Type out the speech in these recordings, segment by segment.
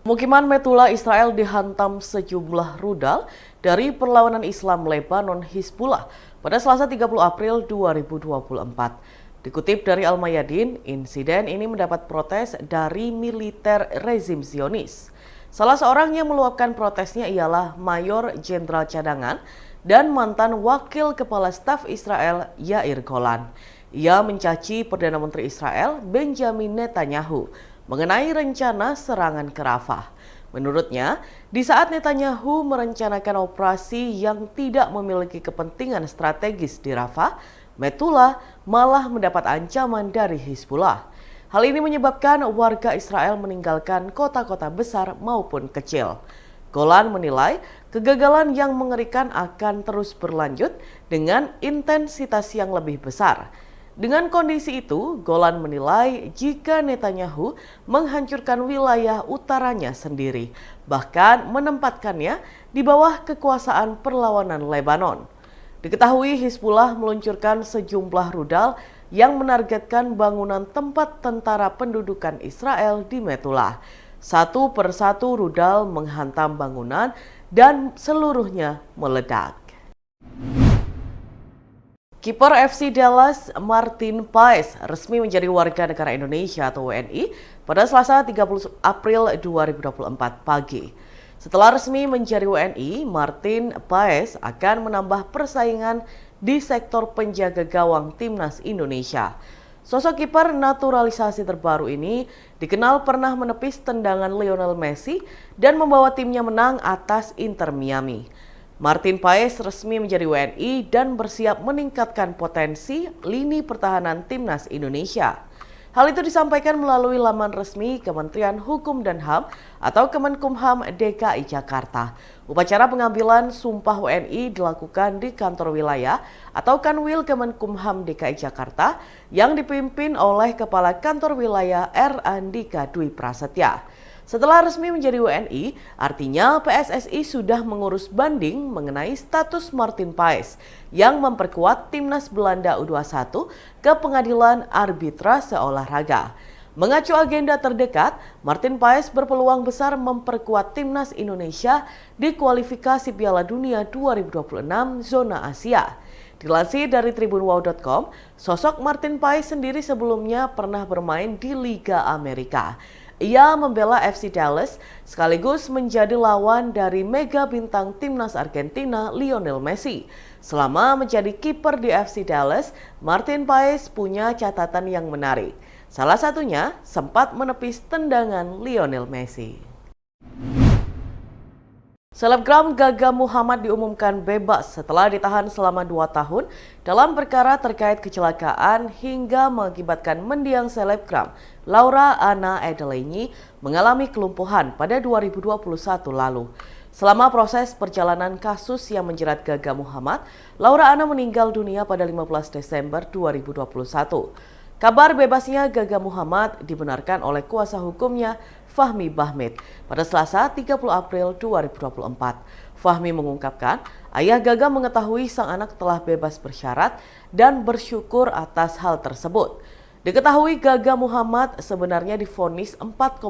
Pemukiman Metula Israel dihantam sejumlah rudal dari perlawanan Islam Lebanon Hizbullah pada Selasa 30 April 2024. Dikutip dari Al-Mayadin, insiden ini mendapat protes dari militer rezim Zionis. Salah seorang yang meluapkan protesnya ialah Mayor Jenderal Cadangan dan mantan Wakil Kepala Staf Israel Yair Golan. Ia mencaci Perdana Menteri Israel Benjamin Netanyahu mengenai rencana serangan ke Rafah. Menurutnya, di saat Netanyahu merencanakan operasi yang tidak memiliki kepentingan strategis di Rafah, Metula malah mendapat ancaman dari Hizbullah. Hal ini menyebabkan warga Israel meninggalkan kota-kota besar maupun kecil. Golan menilai kegagalan yang mengerikan akan terus berlanjut dengan intensitas yang lebih besar. Dengan kondisi itu, Golan menilai jika Netanyahu menghancurkan wilayah utaranya sendiri, bahkan menempatkannya di bawah kekuasaan perlawanan Lebanon. Diketahui Hizbullah meluncurkan sejumlah rudal yang menargetkan bangunan tempat tentara pendudukan Israel di Metula. Satu persatu rudal menghantam bangunan dan seluruhnya meledak. Kiper FC Dallas Martin Paes resmi menjadi warga negara Indonesia atau WNI pada Selasa 30 April 2024 pagi. Setelah resmi menjadi WNI, Martin Paes akan menambah persaingan di sektor penjaga gawang timnas Indonesia. Sosok kiper naturalisasi terbaru ini dikenal pernah menepis tendangan Lionel Messi dan membawa timnya menang atas Inter Miami. Martin Paes resmi menjadi WNI dan bersiap meningkatkan potensi lini pertahanan timnas Indonesia. Hal itu disampaikan melalui laman resmi Kementerian Hukum dan HAM atau Kemenkumham DKI Jakarta. Upacara pengambilan sumpah WNI dilakukan di kantor wilayah atau Kanwil Kemenkumham DKI Jakarta yang dipimpin oleh Kepala Kantor Wilayah R. Andika Dwi Prasetya. Setelah resmi menjadi WNI, artinya PSSI sudah mengurus banding mengenai status Martin Paes yang memperkuat timnas Belanda U21 ke Pengadilan Arbitrase Olahraga. Mengacu agenda terdekat, Martin Paes berpeluang besar memperkuat timnas Indonesia di kualifikasi Piala Dunia 2026 zona Asia. Dilansir dari tribunwow.com, sosok Martin Paes sendiri sebelumnya pernah bermain di Liga Amerika. Ia membela FC Dallas sekaligus menjadi lawan dari mega bintang timnas Argentina Lionel Messi. Selama menjadi kiper di FC Dallas, Martin Paes punya catatan yang menarik. Salah satunya sempat menepis tendangan Lionel Messi. Selebgram Gaga Muhammad diumumkan bebas setelah ditahan selama 2 tahun dalam perkara terkait kecelakaan hingga mengakibatkan mendiang selebgram Laura Anna Edeleni mengalami kelumpuhan pada 2021 lalu. Selama proses perjalanan kasus yang menjerat Gaga Muhammad, Laura Anna meninggal dunia pada 15 Desember 2021. Kabar bebasnya Gaga Muhammad dibenarkan oleh kuasa hukumnya Fahmi Bahmid pada Selasa 30 April 2024. Fahmi mengungkapkan, ayah Gaga mengetahui sang anak telah bebas bersyarat dan bersyukur atas hal tersebut. Diketahui Gaga Muhammad sebenarnya divonis 4,5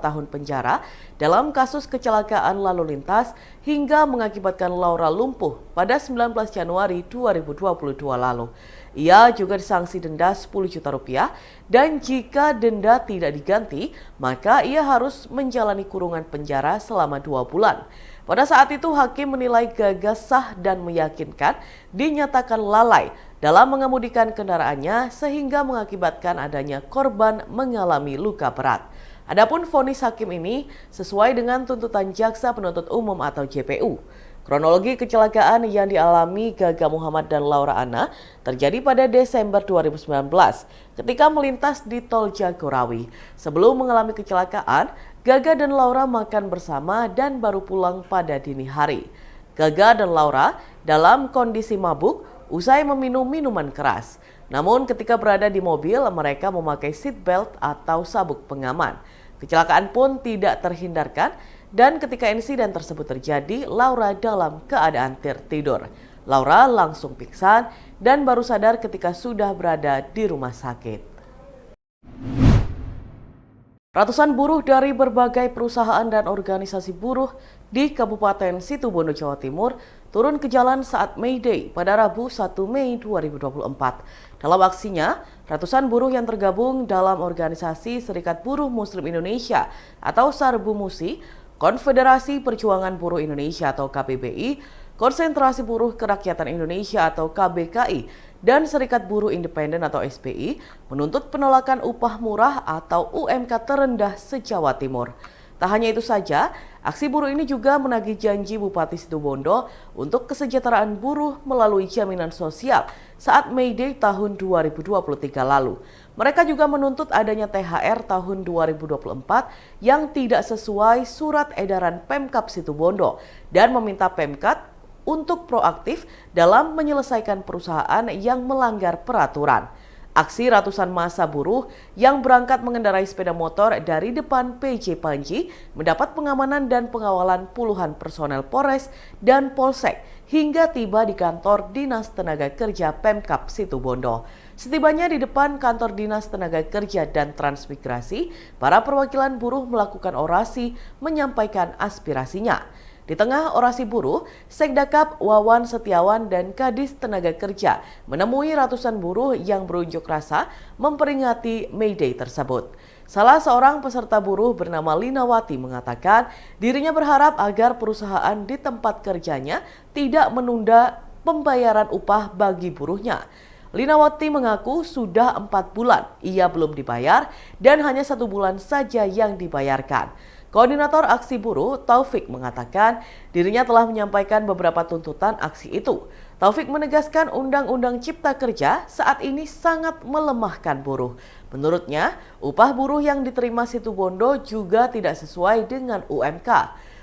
tahun penjara dalam kasus kecelakaan lalu lintas hingga mengakibatkan Laura lumpuh pada 19 Januari 2022 lalu. Ia juga disanksi denda 10 juta rupiah dan jika denda tidak diganti, maka ia harus menjalani kurungan penjara selama 2 bulan. Pada saat itu hakim menilai Gaga sah dan meyakinkan dinyatakan lalai dalam mengemudikan kendaraannya sehingga mengakibatkan adanya korban mengalami luka berat. Adapun vonis hakim ini sesuai dengan tuntutan Jaksa Penuntut Umum atau JPU. Kronologi kecelakaan yang dialami Gaga Muhammad dan Laura Anna terjadi pada Desember 2019 ketika melintas di Tol Jagorawi. Sebelum mengalami kecelakaan, Gaga dan Laura makan bersama dan baru pulang pada dini hari. Gaga dan Laura dalam kondisi mabuk usai meminum minuman keras. Namun ketika berada di mobil, mereka memakai seat belt atau sabuk pengaman. Kecelakaan pun tidak terhindarkan dan ketika insiden tersebut terjadi, Laura dalam keadaan tertidur. Laura langsung pingsan dan baru sadar ketika sudah berada di rumah sakit. Ratusan buruh dari berbagai perusahaan dan organisasi buruh di Kabupaten Situbondo, Jawa Timur turun ke jalan saat May Day pada Rabu 1 Mei 2024. Dalam aksinya, ratusan buruh yang tergabung dalam organisasi Serikat Buruh Muslim Indonesia atau SARBU-MUSI, Konfederasi Perjuangan Buruh Indonesia atau KPBI, Konsentrasi Buruh Kerakyatan Indonesia atau KBKI, dan Serikat Buruh Independen atau SBI menuntut penolakan upah murah atau UMK terendah se-Jawa Timur. Tak hanya itu saja, aksi buruh ini juga menagih janji Bupati Situbondo untuk kesejahteraan buruh melalui jaminan sosial saat May Day tahun 2023 lalu. Mereka juga menuntut adanya THR tahun 2024 yang tidak sesuai surat edaran Pemkab Situbondo dan meminta Pemkab untuk proaktif dalam menyelesaikan perusahaan yang melanggar peraturan. Aksi ratusan massa buruh yang berangkat mengendarai sepeda motor dari depan PJ Panji mendapat pengamanan dan pengawalan puluhan personel Polres dan Polsek hingga tiba di kantor Dinas Tenaga Kerja Pemkab Situbondo. Setibanya di depan kantor Dinas Tenaga Kerja dan Transmigrasi, para perwakilan buruh melakukan orasi menyampaikan aspirasinya. Di tengah orasi buruh, Sekdakap Wawan Setiawan dan Kadis Tenaga Kerja menemui ratusan buruh yang berunjuk rasa memperingati May Day tersebut. Salah seorang peserta buruh bernama Linawati mengatakan dirinya berharap agar perusahaan di tempat kerjanya tidak menunda pembayaran upah bagi buruhnya. Linawati mengaku sudah 4 bulan ia belum dibayar dan hanya 1 bulan saja yang dibayarkan. Koordinator aksi buruh, Taufik, mengatakan dirinya telah menyampaikan beberapa tuntutan aksi itu. Taufik menegaskan Undang-Undang Cipta Kerja saat ini sangat melemahkan buruh. Menurutnya, upah buruh yang diterima Situbondo juga tidak sesuai dengan UMK.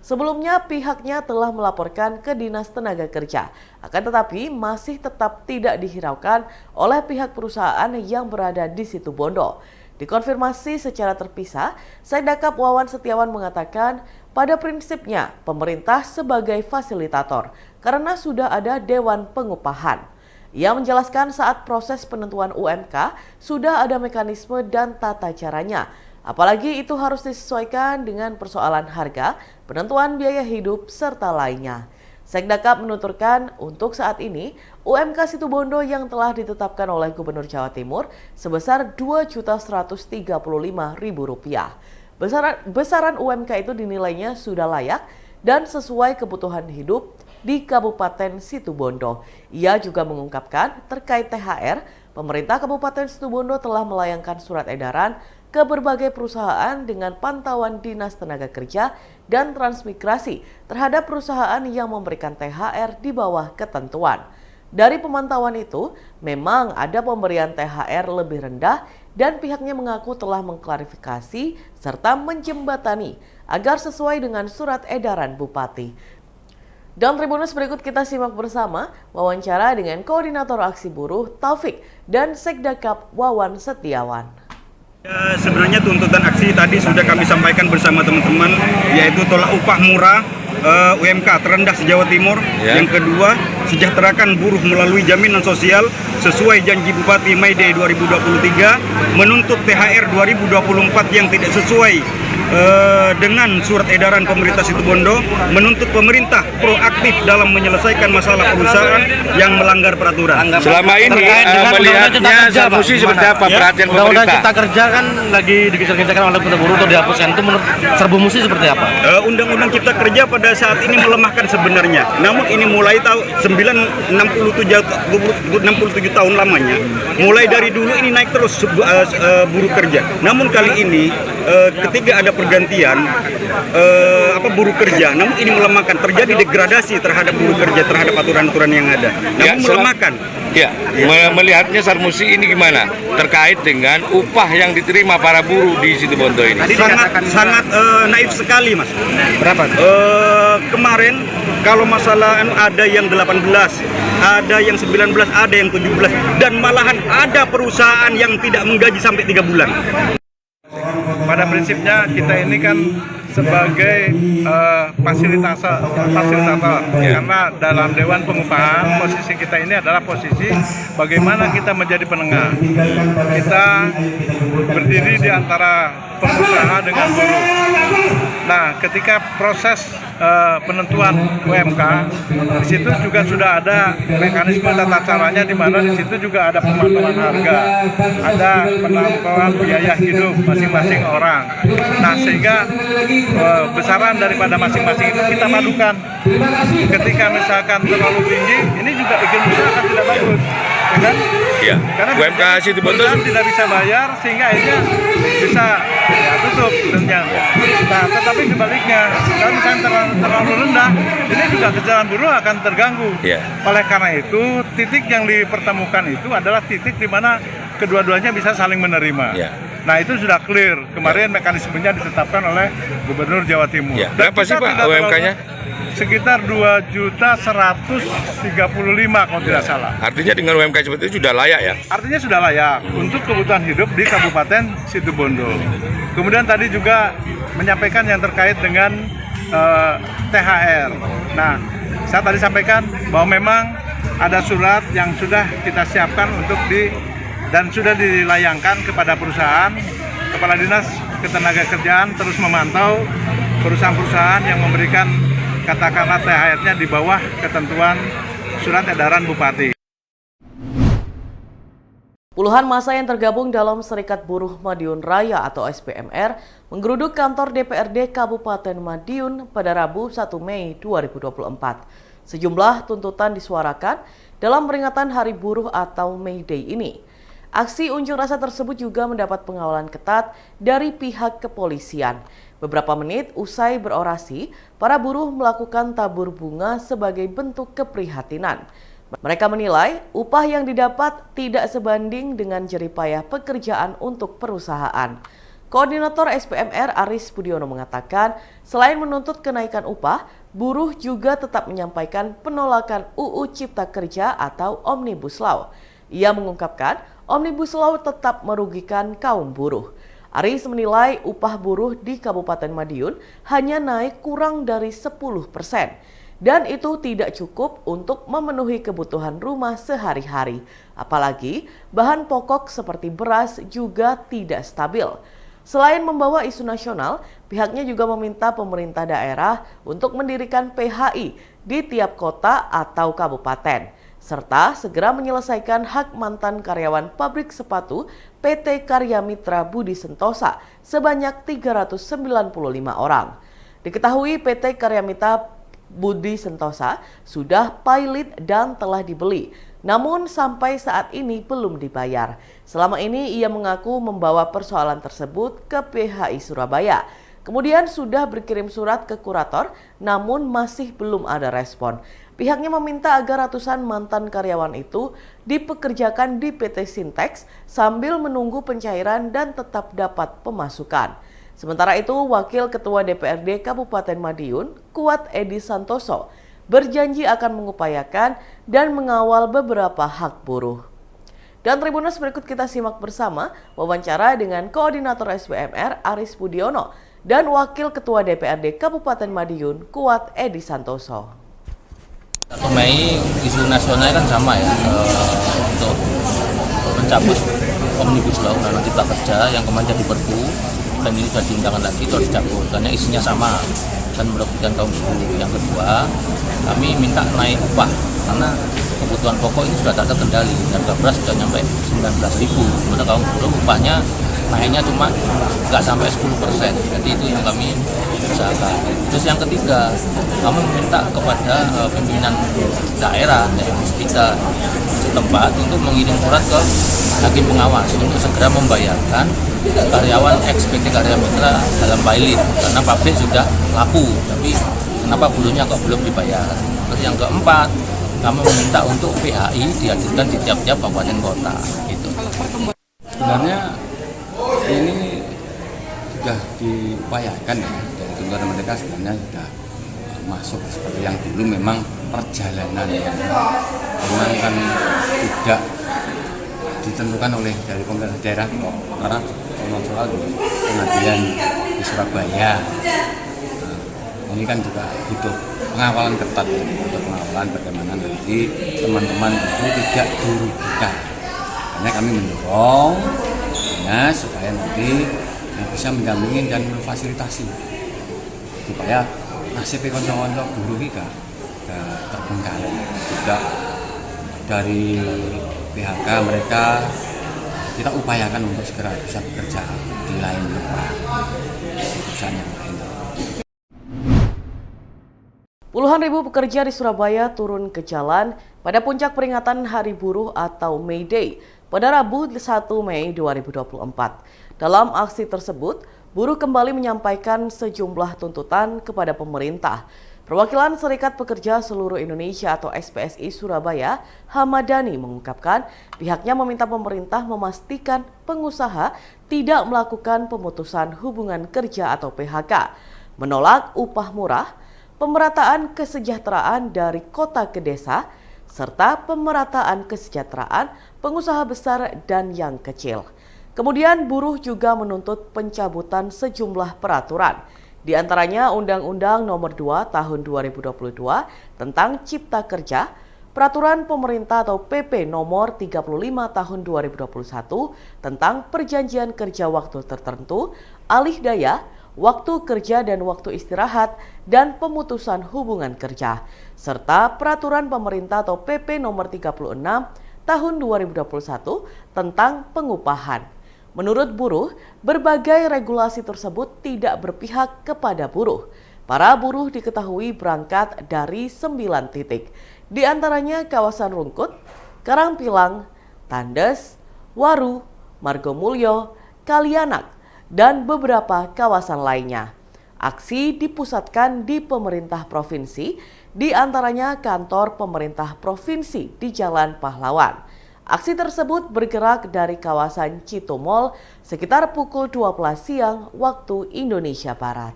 Sebelumnya pihaknya telah melaporkan ke Dinas Tenaga Kerja, akan tetapi masih tetap tidak dihiraukan oleh pihak perusahaan yang berada di Situbondo. Dikonfirmasi secara terpisah, Sekdakap Wawan Setiawan mengatakan pada prinsipnya pemerintah sebagai fasilitator karena sudah ada Dewan Pengupahan. Ia menjelaskan saat proses penentuan UMK sudah ada mekanisme dan tata caranya. Apalagi itu harus disesuaikan dengan persoalan harga, penentuan biaya hidup, serta lainnya. Sekdakap menuturkan untuk saat ini UMK Situbondo yang telah ditetapkan oleh Gubernur Jawa Timur sebesar Rp2.135.000. Besaran UMK itu dinilainya sudah layak dan sesuai kebutuhan hidup di Kabupaten Situbondo. Ia juga mengungkapkan terkait THR, pemerintah Kabupaten Situbondo telah melayangkan surat edaran ke berbagai perusahaan dengan pantauan Dinas Tenaga Kerja dan Transmigrasi terhadap perusahaan yang memberikan THR di bawah ketentuan. Dari pemantauan itu, memang ada pemberian THR lebih rendah dan pihaknya mengaku telah mengklarifikasi serta menjembatani agar sesuai dengan surat edaran Bupati. Dalam Tribunus berikut kita simak bersama wawancara dengan Koordinator Aksi Buruh Taufik dan Sekdakap Wawan Setiawan. Ya, sebenarnya tuntutan aksi tadi sudah kami sampaikan bersama teman-teman, yaitu tolak upah murah UMK terendah se-Jawa Timur. Yang kedua, sejahterakan buruh melalui jaminan sosial sesuai janji Bupati May Day 2023, menuntut THR 2024 yang tidak sesuai dengan surat edaran pemerintah Situbondo, menuntut pemerintah proaktif dalam menyelesaikan masalah perusahaan yang melanggar peraturan. Selama ini melihatnya SARBU-MUSI seperti apa perhatian pemerintah? Undang-Undang Cipta Kerja kan lagi digeser-geserkan oleh buruh untuk dihapuskan, itu menurut SARBU-MUSI seperti apa? Undang-Undang Cipta Kerja pada saat ini melemahkan sebenarnya, namun ini mulai tahun 67 tahun lamanya, mulai dari dulu ini naik terus buruh kerja. Namun kali ini ketika ada pergantian buruh kerja, namun ini melemahkan, terjadi degradasi terhadap buruh kerja, terhadap aturan-aturan yang ada, namun melemahkan. Ya, melihatnya Sarmusi ini gimana terkait dengan upah yang diterima para buruh di Situbondo ini? Sangat naif sekali, Mas. Berapa? Kemarin kalau masalah ada yang 18, ada yang 19, ada yang 17, dan malahan ada perusahaan yang tidak menggaji sampai 3 bulan. Pada prinsipnya kita ini kan sebagai fasilitator karena dalam Dewan Pengupahan posisi kita ini adalah posisi bagaimana kita menjadi penengah. Kita berdiri di antara pengusaha dengan buruh. Nah, ketika proses penentuan UMK, di situ juga sudah ada mekanisme tata caranya, di mana di situ juga ada pemantauan harga, ada penentuan biaya hidup masing-masing orang. Nah, sehingga besaran daripada masing-masing itu kita padukan. Ketika misalkan terlalu tinggi, ini juga bikin usaha akan tidak bagus, ya kan? Iya. Karena UMK Situbondo tidak bisa bayar, sehingga akhirnya bisa tutup tentunya. Nah, tetapi sebaliknya, kalau misalnya terlalu rendah, ini juga kejalan buruh akan terganggu. Iya. Oleh karena itu, titik yang dipertemukan itu adalah titik di mana kedua-duanya bisa saling menerima. Iya. Nah, itu sudah clear. Kemarin mekanismenya ditetapkan oleh Gubernur Jawa Timur. Iya. Dan Berapa sih kita Pak tidak UMK-nya? Sekitar 2.135.000 kalau tidak salah. Artinya dengan UMK seperti itu sudah layak ya? Artinya sudah layak untuk kebutuhan hidup di Kabupaten Situbondo. Kemudian tadi juga menyampaikan yang terkait dengan THR. Nah, saya tadi sampaikan bahwa memang ada surat yang sudah kita siapkan dan sudah dilayangkan kepada perusahaan. Kepala Dinas Ketenagakerjaan terus memantau perusahaan-perusahaan yang memberikan katakanlah THR-nya di bawah ketentuan surat edaran Bupati. Puluhan massa yang tergabung dalam Serikat Buruh Madiun Raya atau SBMR menggeruduk kantor DPRD Kabupaten Madiun pada Rabu 1 Mei 2024. Sejumlah tuntutan disuarakan dalam peringatan Hari Buruh atau May Day ini. Aksi unjuk rasa tersebut juga mendapat pengawalan ketat dari pihak kepolisian. Beberapa menit usai berorasi, para buruh melakukan tabur bunga sebagai bentuk keprihatinan. Mereka menilai upah yang didapat tidak sebanding dengan jeripayah pekerjaan untuk perusahaan. Koordinator SBMR Aris Budiono mengatakan, selain menuntut kenaikan upah, buruh juga tetap menyampaikan penolakan UU Cipta Kerja atau Omnibus Law. Ia mengungkapkan, Omnibus Law tetap merugikan kaum buruh. Aris menilai upah buruh di Kabupaten Madiun hanya naik kurang dari 10%. Dan itu tidak cukup untuk memenuhi kebutuhan rumah sehari-hari. Apalagi bahan pokok seperti beras juga tidak stabil. Selain membawa isu nasional, pihaknya juga meminta pemerintah daerah untuk mendirikan PHI di tiap kota atau kabupaten, serta segera menyelesaikan hak mantan karyawan pabrik sepatu PT Karya Mitra Budi Sentosa sebanyak 395 orang. Diketahui PT Karya Mitra Budi Sentosa sudah pilot dan telah dibeli, namun sampai saat ini belum dibayar. Selama ini ia mengaku membawa persoalan tersebut ke PHI Surabaya. Kemudian sudah berkirim surat ke kurator, namun masih belum ada respon. Pihaknya meminta agar ratusan mantan karyawan itu dipekerjakan di PT Sintex sambil menunggu pencairan dan tetap dapat pemasukan. Sementara itu, Wakil Ketua DPRD Kabupaten Madiun, Kuat Edi Santoso, berjanji akan mengupayakan dan mengawal beberapa hak buruh. Dan Tribuners, berikut kita simak bersama wawancara dengan Koordinator SBMR Aris Budiono dan Wakil Ketua DPRD Kabupaten Madiun, Kuat Edi Santoso. 1 Mei isu nasionalnya kan sama ya, untuk mencabut Omnibus Law Undang-Undang Cipta Kerja yang kemarin jadi Perpu, dan ini sudah diundangkan lagi itu harus dicabut karena isinya sama dan merugikan kaum buruh. Yang kedua, kami minta naik upah karena kebutuhan pokok ini sudah tak terkendali, harga beras sudah nyampe 19.000, sementara kaum buruh upahnya naiknya cuma nggak sampai 10%. Jadi itu yang kami usahakan. Terus yang ketiga, kami meminta kepada pimpinan daerah yang kita setempat untuk mengirim surat ke hakim pengawas untuk segera membayarkan karyawan ex-PT Karya Mitra dalam pilot karena pabrik sudah laku, tapi kenapa buruhnya kok belum dibayar. Terus yang keempat, kami meminta untuk PHI dihadirkan di tiap-tiap kabupaten kota gitu. Sebenarnya ini sudah diupayakan ya, dari tuntutan mereka sebenarnya sudah masuk seperti yang dulu. Memang perjalanan yang memang kan tidak ditentukan oleh dari pemerintah daerah kok, karena soal di pengadilan di Surabaya. Nah, ini kan juga butuh pengawalan ketat ya, untuk pengawalan bagaimana nanti teman-teman itu tidak dirugikan. Makanya kami mendorong supaya nanti bisa mendampingi dan memfasilitasi supaya nasib konco-konco buruh kita terbengkalai. Juga dari PHK mereka kita upayakan untuk segera bisa bekerja di lain tempat, di perusahaan yang lain. Puluhan ribu pekerja di Surabaya turun ke jalan pada puncak peringatan Hari Buruh atau May Day pada Rabu 1 Mei 2024. Dalam aksi tersebut, buruh kembali menyampaikan sejumlah tuntutan kepada pemerintah. Perwakilan Serikat Pekerja Seluruh Indonesia atau SPSI Surabaya, Hamadani, mengungkapkan pihaknya meminta pemerintah memastikan pengusaha tidak melakukan pemutusan hubungan kerja atau PHK, menolak upah murah, pemerataan kesejahteraan dari kota ke desa, serta pemerataan kesejahteraan pengusaha besar dan yang kecil. Kemudian buruh juga menuntut pencabutan sejumlah peraturan, di antaranya Undang-Undang Nomor 2 Tahun 2022 tentang Cipta Kerja, Peraturan Pemerintah atau PP Nomor 35 Tahun 2021 tentang Perjanjian Kerja Waktu Tertentu, Alih Daya, Waktu Kerja dan Waktu Istirahat, dan Pemutusan Hubungan Kerja, serta Peraturan Pemerintah atau PP Nomor 36 Tahun 2021 tentang Pengupahan. Menurut buruh, berbagai regulasi tersebut tidak berpihak kepada buruh. Para buruh diketahui berangkat dari 9 titik, di antaranya kawasan Rungkut, Karangpilang, Tandes, Waru, Margomulyo, Kalianak, dan beberapa kawasan lainnya. Aksi dipusatkan di pemerintah provinsi, di antaranya kantor pemerintah provinsi di Jalan Pahlawan. Aksi tersebut bergerak dari kawasan Citomol sekitar pukul 12 siang waktu Indonesia Barat.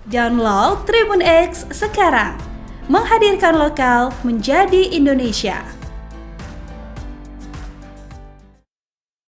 Download Tribun X sekarang, menghadirkan lokal menjadi Indonesia.